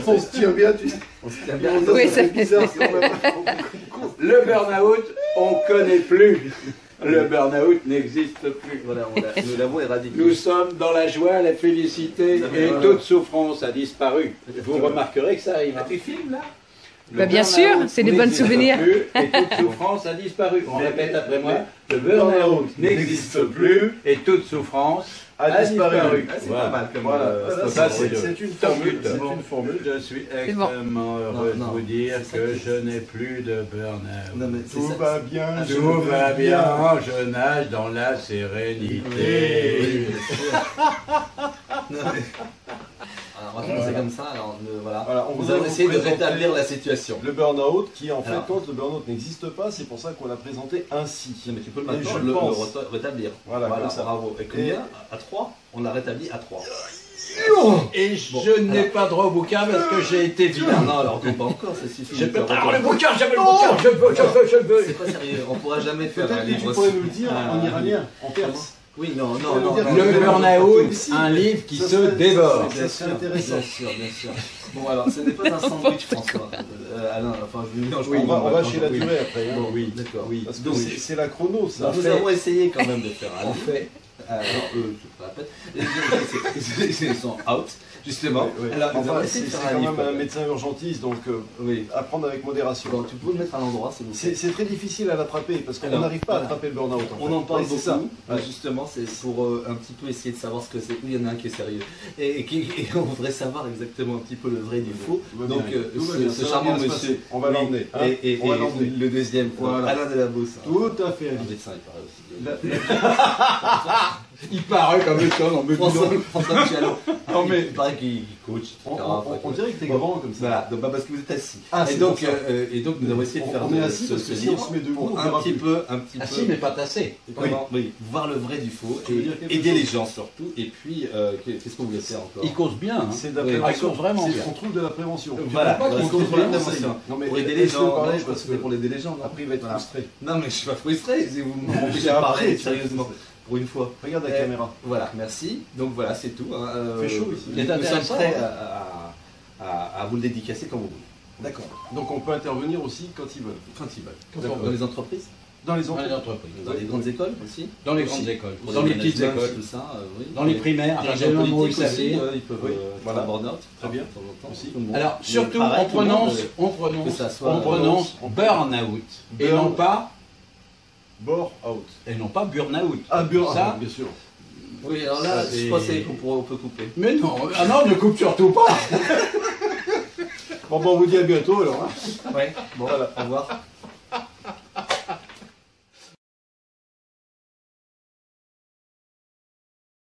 On se tient bien, tu sais. On se tient bien. Oui, C'est bizarre, c'est quand même. Le burn-out, on ne connaît plus. Le burn-out n'existe plus. Voilà, nous l'avons éradiqué. Nous sommes dans la joie, la félicité et toute souffrance a disparu. Vous remarquerez que ça arrive. Tu filmes là? Le Bah, bien sûr, burn-out c'est des bonnes n'existe souvenirs. plus Et toute souffrance a disparu. On répète après moi. Le burn-out n'existe plus et toute souffrance a disparu. Ah, c'est Voilà. pas mal comme Voilà, Ça, c'est une formule. C'est C'est une formule. Je suis C'est bon. extrêmement heureux Non, de vous dire c'est ça que qui- je n'ai plus de burn-out. Non, mais c'est Tout ça. va bien. je Tout vais va bien, je nage dans la sérénité. Oui, bien sûr. Non, mais- Alors, on va commencer comme ça. Alors, voilà. Voilà, on Nous vous allons a essayer de présenté rétablir la situation. Le burn-out, qui en fait, Alors. quand le burn-out n'existe pas, c'est pour ça qu'on l'a présenté ainsi. Non, mais tu peux Et maintenant je le pense. rétablir. Voilà, comme ça. Bravo. Et combien? À 3? On l'a rétabli à 3. Et Bon, je n'ai alors. pas droit au bouquin parce que j'ai été vilain. Non, alors pas encore, ça suffit. Je peux Ça pas. va Le pas. bouquin, j'avais le bouquin, je veux. C'est pas sérieux, on pourra jamais faire un Peut-être que tu livre. pourrais nous le dire Ah, en iranien, en perse. Oui, non, Tu non, pourrais non. nous dire non, que Le non, burn-out, Si. un livre qui Ça se serait- dévore. Ça serait intéressant. Bien sûr, bien sûr. Bon, alors, ce n'est pas un sandwich, François. Alain, enfin, je mélange Oui, pas. On va non, chez la oui. durée après. hein. Bon, oui, D'accord. oui. Parce que Donc, c'est la chrono, ça. nous avons essayé quand même de faire un En livre. fait, Alors, je répète, ils sont out, justement. Oui, oui. Alors, nous Enfin, avons c'est essayé de c'est faire un quand livre. même un médecin urgentiste, donc Oui. apprendre avec modération. Bon, tu peux le mettre à l'endroit, s'il vous plaît. C'est très difficile à l'attraper parce qu'on Alors, n'arrive pas à voilà. attraper le burn-out. On en parle Oui, beaucoup, c'est ça. mais justement, c'est pour un petit peu essayer de savoir ce que c'est. Oui, il y en a un qui est sérieux. Et on voudrait savoir exactement un petit peu le vrai du faux. Tout va bien. Donc, Tout va bien, ce ça va charmant bien se monsieur. passer. On va l'emmener, hein. Et On va l'emmener. le deuxième, Voilà. Alain Delabos. Tout à fait. Un médecin, il paraît aussi. il paraît comme étant en me François Michalo. Non, mais- Il paraît qu'il coach, etc. On dirait que t'es Bon, grand comme ça. Voilà, donc, parce que vous êtes assis. Ah, et, c'est donc, pour ça. nous avons essayé de faire On est assis parce que si on livre se met debout, pour on un verra petit plus. peu, Assis mais pas tassé. oui, voir le vrai du faux, Tu veux et dire quelque aider chose les gens surtout. Et puis, qu'est-ce qu'on voulait faire encore? Il cause bien. Hein. C'est de la Oui. Ah, il prévention. cause vraiment C'est- bien. On trouve de la prévention. Voilà, pas parce qu'on qu'on trouve trouve la la prévention. Non, mais Pour aider les laisse-le gens, parler non, je pense parce que c'était que pour aider les gens. non après il va être Voilà. frustré. Non, mais je suis pas frustré, si vous m'empêchez C'est de après, parler, c'est sérieusement, pour une fois. Regarde la Eh, caméra. Voilà, merci. Donc voilà, c'est tout. Hein. Fait chaud ici. Nous sommes intéressant, prêts hein. à vous le dédicacer quand vous voulez. D'accord. Donc on peut intervenir aussi quand ils veulent. Quand ils veulent. D'accord. Dans les entreprises, Dans les Dans les entreprises. entreprises. dans les grandes écoles aussi. Dans les Aussi. grandes écoles. Pour Dans les petites managements, écoles. tout ça, oui. Dans les primaires. dirigeants J'ai le mot politiques aussi, servir. ils peuvent Oui, voilà. voilà. burn-out. Très bien. De temps en temps, Aussi. tout le monde. Alors, Mais surtout, pareil, on tout le monde, prononce, que ça soit- on prononce burn-out. Et non pas, Bore out. et non pas burn-out. Ah, burn Ça, bien sûr. Oui, alors là, Ça, c'est- je pense qu'on peut couper. mais non, ah non, ne coupe surtout pas. Bon, on vous dit à bientôt alors. hein. Ouais, bon, Voilà. au revoir.